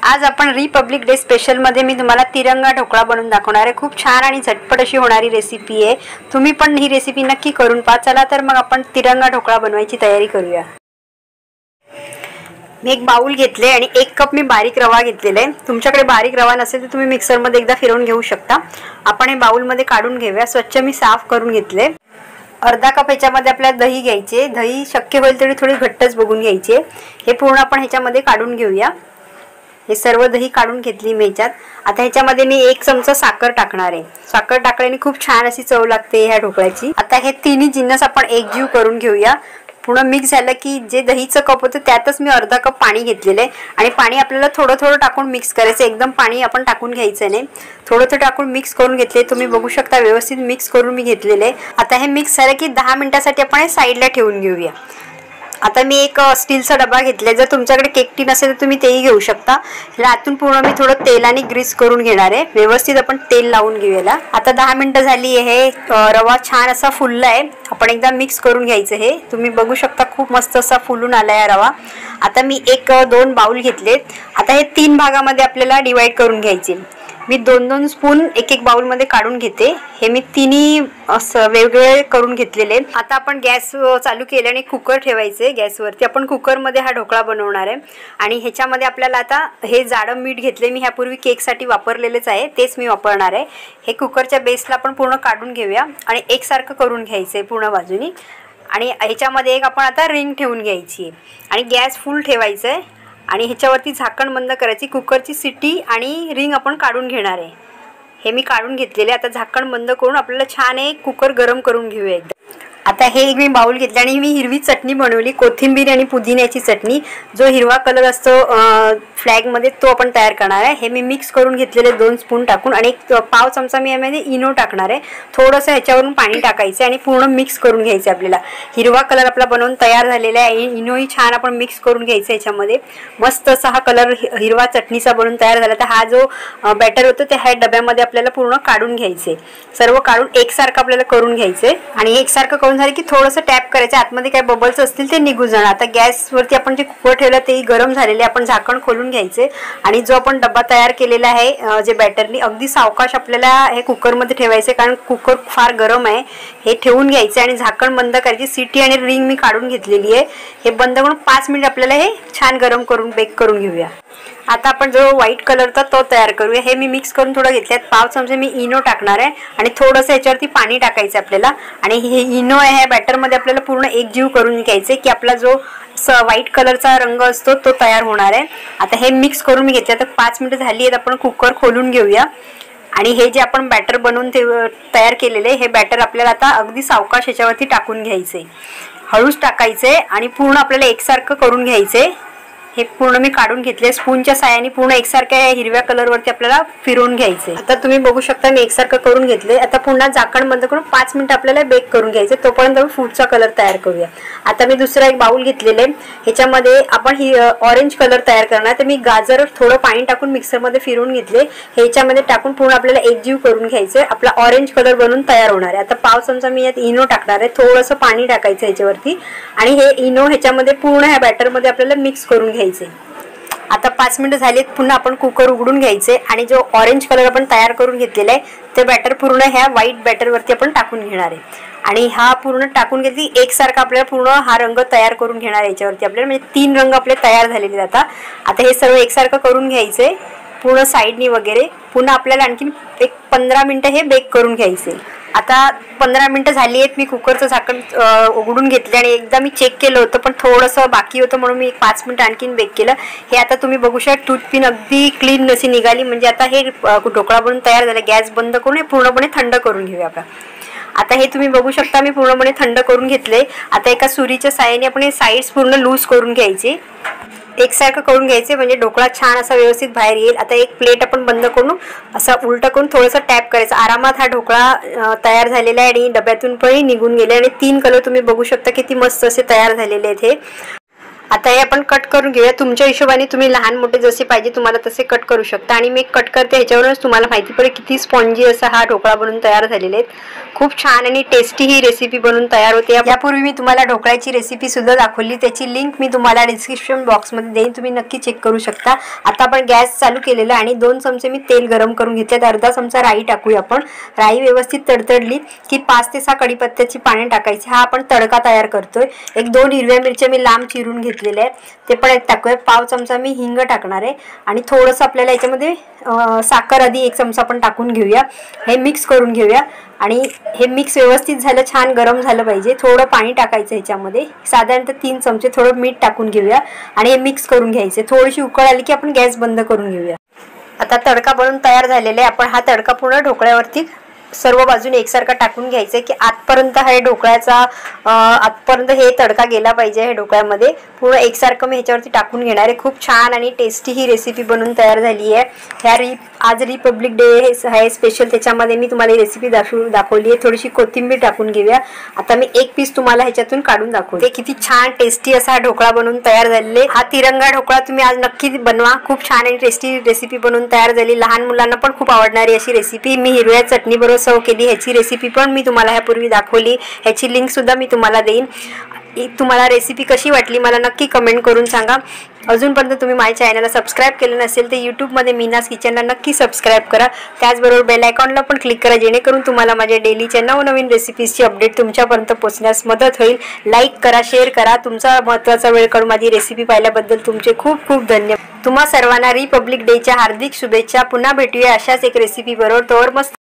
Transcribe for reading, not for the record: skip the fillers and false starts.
आज आपण Republic day special मध्ये मी तुम्हाला तिरंगा ढोकळा बनवून दाखवणार आहे। खूप छान आणि झटपट अशी होणारी रेसिपी आहे। तुम्ही पण ही रेसिपी नक्की करून पहा। चला तर मग आपण तिरंगा ढोकळा बनवायची तयारी करूया। मी एक बाउल घेतले आणि 1 कप मी बारीक रवा घेतलेला आहे। तुमच्याकडे बारीक रवा नसेल तर तुम्ही मिक्सर मध्ये एकदा फिरवून घेऊ शकता। आपण हे बाउल मध्ये काढून घेऊया। स्वच्छ मी साफ करून घेतले। अर्धा कप ह्याच्यामध्ये आपल्याला दही घ्यायचे। दही शक्य होईल तेवढी थोडी घट्टच बघून घ्यायची। हे पूर्ण आपण ह्याच्यामध्ये काढून घेऊया। हे सर्व दही काढून घेतली मी ह्याच्यात। आता ह्याच्यामध्ये मी 1 चमचा साखर टाकणार आहे। साखर टाकल्याने खूप छान अशी चव लागते ह्या ढोकळ्याची। आता हे तिन्ही जिन्नस आपण एकजीव करून घेऊया। पूर्ण मिक्स झालं की जे दहीचं कप होतं त्यातच मी अर्धा कप पाणी घेतलेलं आहे आणि पाणी आपल्याला थोडं थोडं टाकून मिक्स करायचं। एकदम पाणी आपण टाकून घ्यायचं नाही, थोडं थोडं टाकून मिक्स करून घेतले। तुम्ही बघू शकता व्यवस्थित मिक्स करून मी घेतलेले आहे। आता हे मिक्स झालं की 10 मिनिटांसाठी आपण साईडला ठेवून घेऊया। आता मी एक स्टीलचा डबा घेतला। जर तुमच्याकडे केक टीन असेल तर तुम्ही तेही घेऊ शकता। ह्याला आतून पूर्ण मी थोडं तेलाने ग्रीस करून घेणार आहे। व्यवस्थित आपण तेल लावून घेऊया। आता 10 मिनिटं झाली आहे। रवा छान असा फुलला आहे। आपण एकदा मिक्स करून घ्यायचं। हे तुम्ही बघू शकता खूप मस्त असा फुलून आलाय रवा। आता मी 1-2 बाउल घेतलेत। आता हे 3 भागामध्ये आपल्याला डिवाइड करून घ्यायचे। मी 2-2 स्पून एक बाउल मध्ये काढून घेते। हे मी तिन्ही असं वेगवेगळे करून घेतलेले। आता आपण गॅस चालू केले आणि कुकर ठेवायचे गॅसवरती। आपण कुकर मध्ये हा ढोकळा बनवणार आहे आणि ह्याच्यामध्ये आपल्याला आता हे जाडं मीठ घेतले। मी ह्यापूर्वी केक साठी वापरलेलेच आहे, तेच मी वापरणार आहे। हे कुकरच्या बेसला आपण पूर्ण काढून घेऊया आणि एकसारखं करून घ्यायचंय पूर्ण बाजूनी। आणि ह्याच्यामध्ये एक आपण आता रिंग ठेवून घ्यायची आणि गॅस फुल ठेवायचा आहे आणि ह्याच्यावरती झाकण बंद करायची। कुकरची सिटी आणि रिंग आपण काढून घेणार आहे। हे मी काढून घेतलेले। आता झाकण बंद करून आपल्याला छान एक कुकर गरम करून घेऊया एकदा। आता हे एक मी बाउल घेतला आणि मी हिरवी चटणी बनवली, कोथिंबीर आणि पुदिन्याची चटणी। जो हिरवा कलर असतो फ्लॅग मध्ये तो आपण तयार करणार आहे। हे मी मिक्स करून घेतलेले 2 स्पून टाकून आणि 1 पाव चमचा मी यामध्ये इनो टाकणार आहे। थोडंसं ह्याच्यावरून पाणी टाकायचं आणि पूर्ण मिक्स करून घ्यायचं। आपल्याला हिरवा कलर आपला बनवून तयार झालेला आहे। इनोही छान आपण मिक्स करून घ्यायचं ह्याच्यामध्ये। मस्त असा हा कलर हिरवा चटणीचा बनवून तयार झाला। तर हा जो बॅटर होतो ते ह्या डब्यामध्ये आपल्याला पूर्ण काढून घ्यायचे। सर्व काढून एकसारखं आपल्याला करून घ्यायचे आणि एकसारखं करून झालं की थोडंसं टॅप करायचं। आतमध्ये काय बबल्स असतील ते निघून जाणार। आता गॅसवरती आपण जे कुकर ठेवलं तेही गरम झालेले। आपण झाकण खोलून घ्यायचे आणि जो आपण डब्बा तयार केलेला आहे जे बॅटरनी अगदी सावकाश आपल्याला हे कुकरमध्ये ठेवायचे, कारण कुकर फार गरम आहे। हे ठेवून घ्यायचे आणि झाकण बंद करायची। सिटी आणि रिंग मी काढून घेतलेली आहे। हे बंद करून 5 मिनिट आपल्याला हे छान गरम करून बेक करून घेऊया। आता आपण जो व्हाईट कलरचा तो तयार करूया। हे मी मिक्स करून थोडं घेतल्यात। पाव चमचे मी इनो टाकणार आहे आणि थोडंसं याच्यावरती पाणी टाकायचं आपल्याला आणि हे इनो आहे ह्या बॅटर मध्ये आपल्याला पूर्ण एकजीव करून घ्यायचे की आपला जो व्हाईट कलरचा रंग असतो तो तयार होणार आहे। आता हे मिक्स करून मी घेतले। आता 5 मिनिटं झाली आहेत। आपण कुकर खोलून घेऊया आणि हे जे आपण बॅटर बनवून तयार केलेले हे बॅटर आपल्याला आता अगदी सावकाश ह्याच्यावरती टाकून घ्यायचे। हळूच टाकायचे आणि पूर्ण आपल्याला एकसारखं करून घ्यायचे। हे पूर्ण मी काढून घेतले। स्पूनच्या साहाय्याने पूर्ण एकसारख्या हिरव्या कलरवरती आपल्याला फिरवून घ्यायचे। आता तुम्ही बघू शकता मी एकसारखं करून घेतले। आता पुन्हा झाकण बंद करून 5 मिनिट आपल्याला बेक करून घ्यायचे। तोपर्यंत फूडचा कलर तयार करूया। आता मी दुसरा एक बाउल घेतलेले। ह्याच्यामध्ये आपण ही ऑरेंज कलर तयार करणार। तर मी गाजर थोडं पाणी टाकून मिक्सरमध्ये फिरवून घेतले। ह्याच्यामध्ये टाकून पूर्ण आपल्याला एकजीव करून घ्यायचे। आपला ऑरेंज कलर बनून तयार होणार आहे। आता पाव चमचा मी यात इनो टाकणार आहे। थोडंसं पाणी टाकायचं ह्याच्यावरती आणि हे इनो ह्याच्यामध्ये पूर्ण ह्या बॅटरमध्ये आपल्याला मिक्स करून घ्यायचे। आता 5 मिनिटं झालीत। पुन्हा आपण कुकर उघडून घ्यायचे आणि जो ऑरेंज कलर आपण तयार करून घेतलेला आहे ते बॅटर पूर्ण ह्या व्हाईट बॅटरवरती आपण टाकून घेणार आहे आणि हा पूर्ण टाकून घेतली एकसारखा आपल्याला पूर्ण हा रंग तयार करून घेणार आहे याच्यावरती आपल्याला, म्हणजे 3 रंग आपले तयार झालेले आहेत। आता हे सर्व एकसारखं करून घ्यायचे पूर्ण साईडनी वगैरे। पुन्हा आपल्याला आणखीन 15 मिनिटं हे बेक करून घ्यायचे। आता 15 मिनिटं झाली आहेत। मी कुकरचं झाकण उघडून घेतले आणि एकदा मी चेक केलं होतं पण थोडंसं बाकी होतं म्हणून मी 5 मिनिटं आणखीन बेक केलं। हे आता तुम्ही बघू शकता टूथपिन अगदी क्लीन अशी निघाली, म्हणजे आता हे ढोकळा बनून तयार झाला। गॅस बंद करून हे पूर्णपणे थंड करून घेऊया आपण। आता हे तुम्ही बघू शकता मी पूर्णपणे थंड करून घेतले। आता एका सुरीच्या साहाय्याने आपण हे साईड्स पूर्ण लूज करून घ्यायचे, एकसारखं करून घ्यायचे, म्हणजे ढोकळा छान असा व्यवस्थित बाहेर येईल। आता एक प्लेट आपण बंद करून असा उलटा करून थोडंसं टॅप करायचं। आरामात हा ढोकळा तयार झालेला आहे आणि डब्यातून पण निघून गेले आणि 3 कलर तुम्ही बघू शकता किती मस्त असे तयार झालेले आहेत हे। आता हे आपण कट करून घेऊया। तुमच्या हिशोबाने तुम्ही लहान मोठे जसे पाहिजे तुम्हाला तसे कट करू शकता। आणि मी कट करते ह्याच्यावरूनच तुम्हाला माहिती पडेल किती स्पॉन्जी असा हा ढोकळा बनून तयार झालेले आहेत। खूप छान आणि टेस्टी ही रेसिपी बनून तयार होते। यापूर्वी मी तुम्हाला ढोकळ्याची रेसिपी सुद्धा दाखवली, त्याची लिंक मी तुम्हाला डिस्क्रिप्शन बॉक्समध्ये देईन, तुम्ही नक्की चेक करू शकता। आता आपण गॅस चालू केलेला आणि 2 चमचे मी तेल गरम करून घेतलेत। अर्धा चमचा राई टाकूया आपण। राई व्यवस्थित तडतडली की 5 ते 6 कढीपत्त्याची पाने टाकायची। हा आपण तडका तयार करतोय। 1-2 हिरव्या मिरच्या मी लांब चिरून घेतलेल्या आहेत, ते पण टाकूया। पाव चमचा मी हिंग टाकणार आहे आणि थोडंसं आपल्याला याच्यामध्ये साखर आधी 1 चमचा आपण टाकून घेऊया। हे मिक्स करून घेऊया आणि हे मिक्स व्यवस्थित झालं, छान गरम झालं पाहिजे। थोडं पाणी टाकायचं ह्याच्यामध्ये, साधारणतः 3 चमचे। थोडं मीठ टाकून घेऊया आणि हे मिक्स करून घ्यायचे। थोडीशी उकळ आली की आपण गॅस बंद करून घेऊया। आता तडका बनवून तयार झालेला आहे। आपण हा तडका पूर्ण ढोकळ्यावरती सर्व बाजूने एकसारखा टाकून घ्यायचं की आतपर्यंत हे ढोकळ्याचा आतपर्यंत हे तडका गेला पाहिजे। हे ढोकळ्यामध्ये पूर्ण एकसारखं मी ह्याच्यावरती टाकून घेणार आहे। खूप छान आणि टेस्टी ही रेसिपी बनवून तयार झाली आहे। आज रिपब्लिक डे आहे स्पेशल, त्याच्यामध्ये मी तुम्हाला ही रेसिपी दाखवली आहे। थोडीशी कोथिंबीर टाकून घेऊया। आता मी एक पीस तुम्हाला ह्याच्यातून काढून दाखवते। किती छान टेस्टी असा हा ढोकळा बनवून तयार झालेला। हा तिरंगा ढोकळा तुम्ही आज नक्की बनवा। खूप छान आणि टेस्टी रेसिपी बनवून तयार झाली। लहान मुलांना पण खूप आवडणारी अशी रेसिपी मी हिरव्या चटणी बरोबर सर्व केली। ह्याची रेसिपी पण मी तुम्हाला यापूर्वी दाखवली, ह्याची लिंक सुद्धा मी तुम्हाला देईन। तुम्हाला रेसिपी कशी वाटली मला नक्की कमेंट करून सांगा। अजूनपर्यंत तुम्ही माझ्या चॅनलला सबस्क्राईब केलं नसेल तर यूट्यूबमध्ये मीनाज किचनला नक्की सबस्क्राईब करा। त्याचबरोबर बेल आयकॉनला पण क्लिक करा, जेणेकरून तुम्हाला माझ्या डेलीच्या नवनवीन रेसिपीजची अपडेट तुमच्यापर्यंत पोहोचण्यास मदत होईल। लाईक करा, शेअर करा। तुमचा महत्त्वाचा वेळ काढून माझी रेसिपी पाहिल्याबद्दल तुमचे खूप खूप धन्यवाद। तुम्हा सर्वांना रिपब्लिक डेच्या हार्दिक शुभेच्छा। पुन्हा भेटूया अशाच एक रेसिपी बरोबर। तोवर मस्त